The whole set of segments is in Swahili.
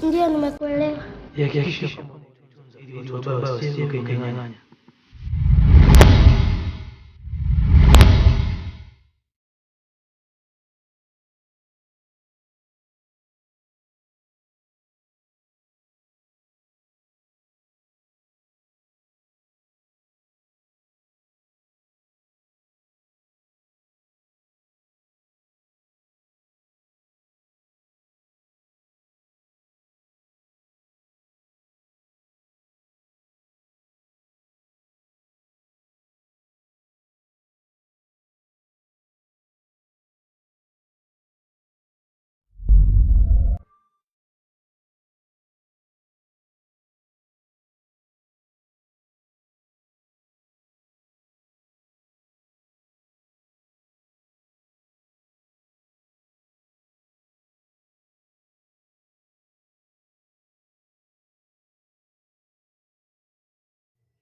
Ndio, nimekuelewa. Hakikisha ili watu wabaya wasije kunyang'anya.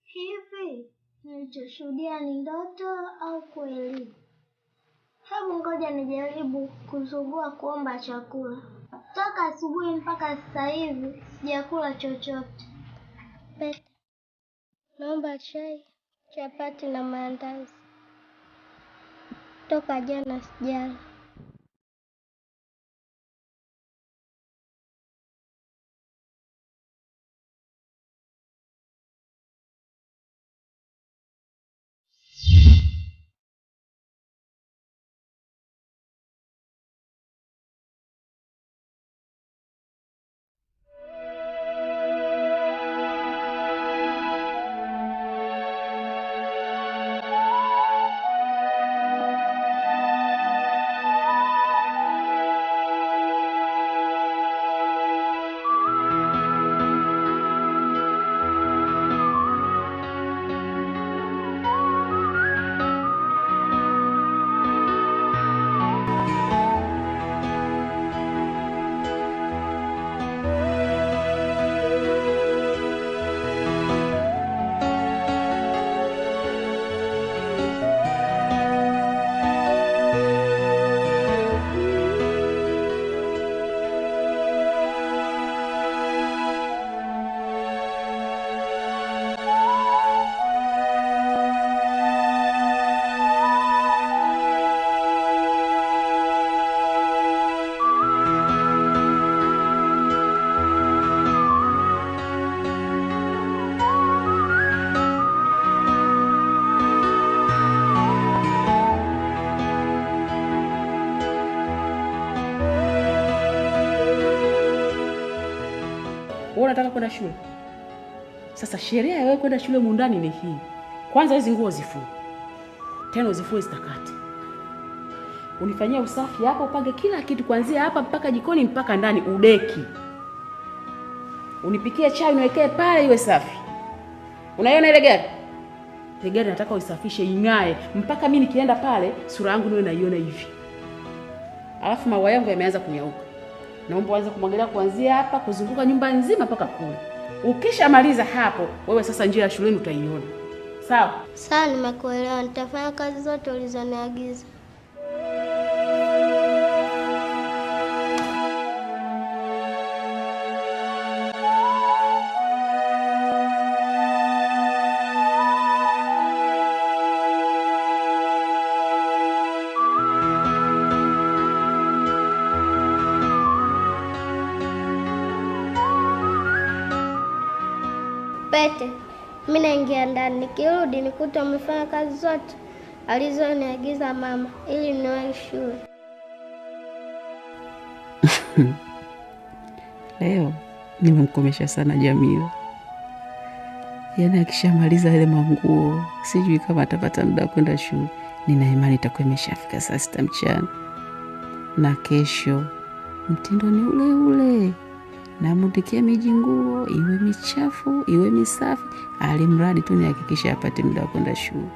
Hivi nilichoshuhudia ni ndoto au kweli? Hebu ngoja nijaribu kuzugua kuomba chakula. Toka asubuhi mpaka sasa hivi sijakula chochote. Pete, naomba chai, chapati na maandazi. Toka jana sijala. Unataka kwenda shule? Sasa sheria ya wewe kwenda shule mundani ni hii. Kwanza hizi nguo zifue. Tena uzifue zitakate. Unifanyia usafi hapa, upange kila kitu kuanzia hapa mpaka jikoni mpaka ndani udeki. Unipikie chai uniwekee pale iwe safi. Unaiona ile gari? Ile gari nataka uisafishe ing'ae mpaka mimi nikienda pale sura yangu niwe naiona hivi. Alafu maua yangu yameanza kunyauka. Naomba uanze kumwagilia kuanzia hapa kuzunguka nyumba nzima mpaka kule. Ukishamaliza hapo, wewe sasa njia ya shuleni utaiona. Sawa? Sawa, nimekuelewa. Nitafanya kazi zote ulizoniagiza. Pete, mimi naingia ndani. Nikirudi nikute umefanya kazi zote alizoniagiza mama ili niwahi shule. Leo nimemkomesha sana Jamila. Yaani akishamaliza ile manguo, sijui kama atapata muda kwenda shule. Nina imani itakuwa imeshafika saa 6 mchana. Na kesho mtindo ni ule ule. Namudikia miji nguo, iwe michafu, iwe misafi, alimradi tu nihakikisha apate muda kwenda shule.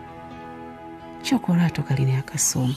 Chokorato kalini akasoma.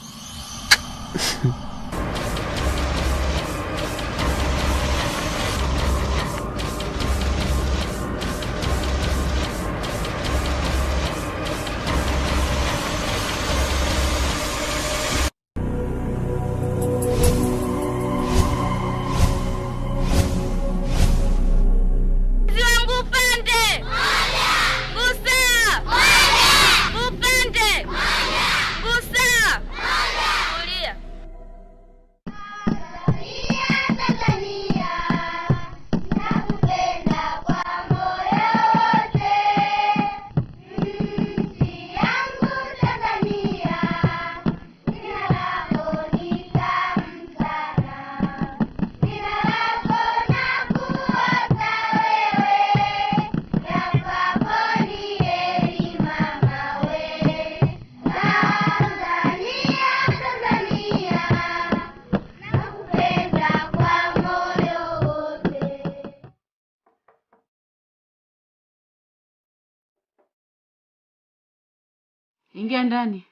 Ingia ndani.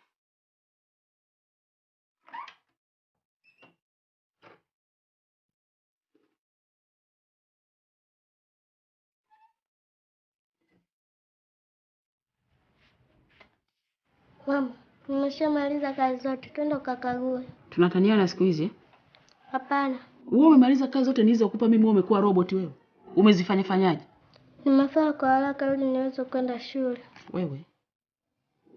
Mama, nimeshamaliza kazi zote. Twende ukakague. Tunataniana siku hizi? Hapana. Wewe umemaliza kazi zote nilizokupa mimi, wewe umekuwa robot wewe. Umezifanya fanyaje? Nimefanya kwa haraka ili niweze kwenda shule. Wewe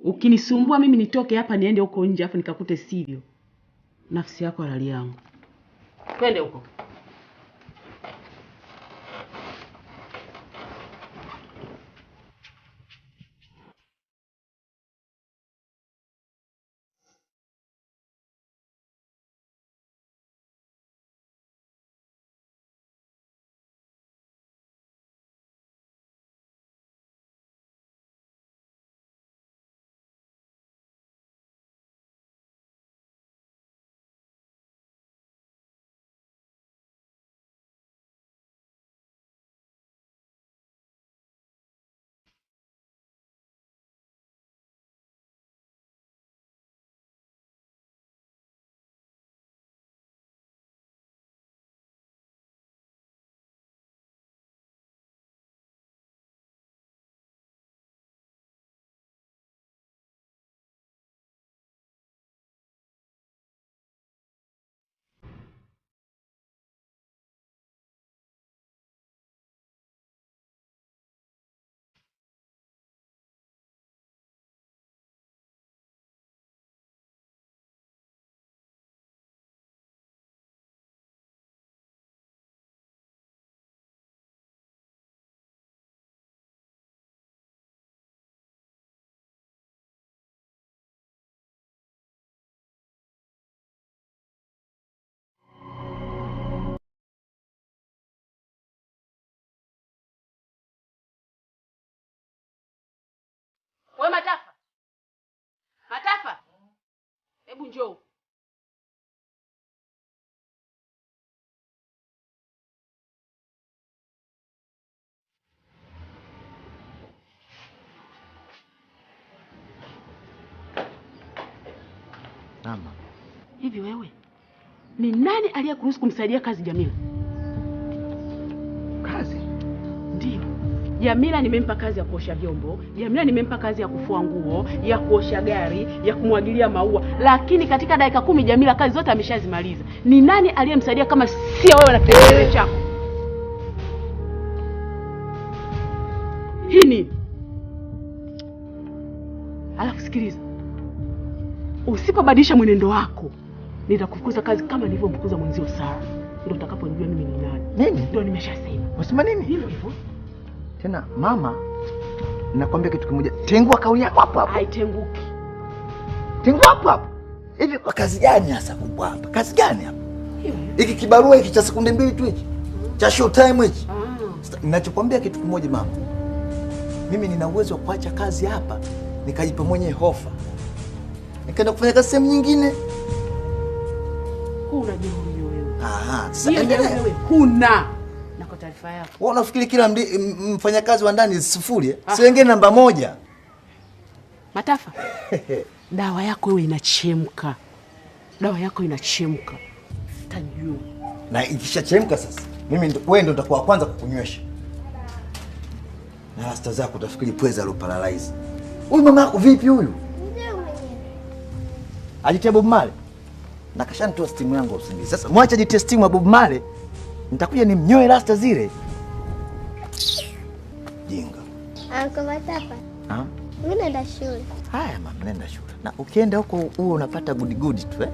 ukinisumbua mimi nitoke hapa niende huko nje afu nikakute sivyo. Nafsi yako halali yangu. Twende huko. Wewe Matafa. Matafa. Hebu njoo. Mama. Hivi wewe ni nani aliyekuruhusu kumsaidia kazi Jamila? Kazi? Ndio. Jamila nimempa kazi ya kuosha vyombo, Jamila nimempa kazi ya kufua nguo, ya kuosha gari, ya kumwagilia maua, lakini katika dakika 10 Jamila kazi zote ameshazimaliza. Ni nani aliyemsaidia kama sio wewe na kipenzi chako? Hini. Alafu sikiliza. Usipobadilisha mwenendo wako, nitakufukuza kazi kama nilivyomfukuza mwenzio Sara. Ndio utakapojua mimi ni nani. Nini? Ndio nimeshasema. Unasema nini? Hivyo hivyo. Tena mama, nakwambia kitu kimoja. Tengua kauli yako hapo hapo. Haitenguki. Tengua hapo hapo. Hivi kwa kazi gani hasa kubwa hapa? Kazi gani hapa? Hiki kibarua hiki cha sekunde 2 tu hiki. Cha show time hiki. Ninachokwambia kitu kimoja mama. Mimi nina uwezo wa kuacha kazi hapa, nikajipa mwenyewe hofa. Nikaenda kufanya kazi sehemu nyingine. Huna jeuri wewe. Sasa endelea. Wewe huna. Na kwa taarifa yako. Wewe unafikiri kila mfanyakazi wa ndani sifuri eh? Si wengine namba 1. Matafa. Dawa yako wewe inachemka. Dawa yako inachemka. Tajua. Na ikishachemka sasa, wewe ndio utakuwa kwanza kukunywesha. Na rasta zako utafikiri pweza alo paralyze. Huyu mama yako vipi huyu? Ndio mwenyewe. Ajitia Bob Marley. Na kashanitoa stimu yangu usingizi. Sasa mwache ajitie stimu ya Bob Marley. Nitakuja nimnyoe rasta zile. Jinga. Uncle Matafa. Ha? Mimi naenda shule. Haya mama, nenda shule. Na ukienda huko huo unapata good tu eh?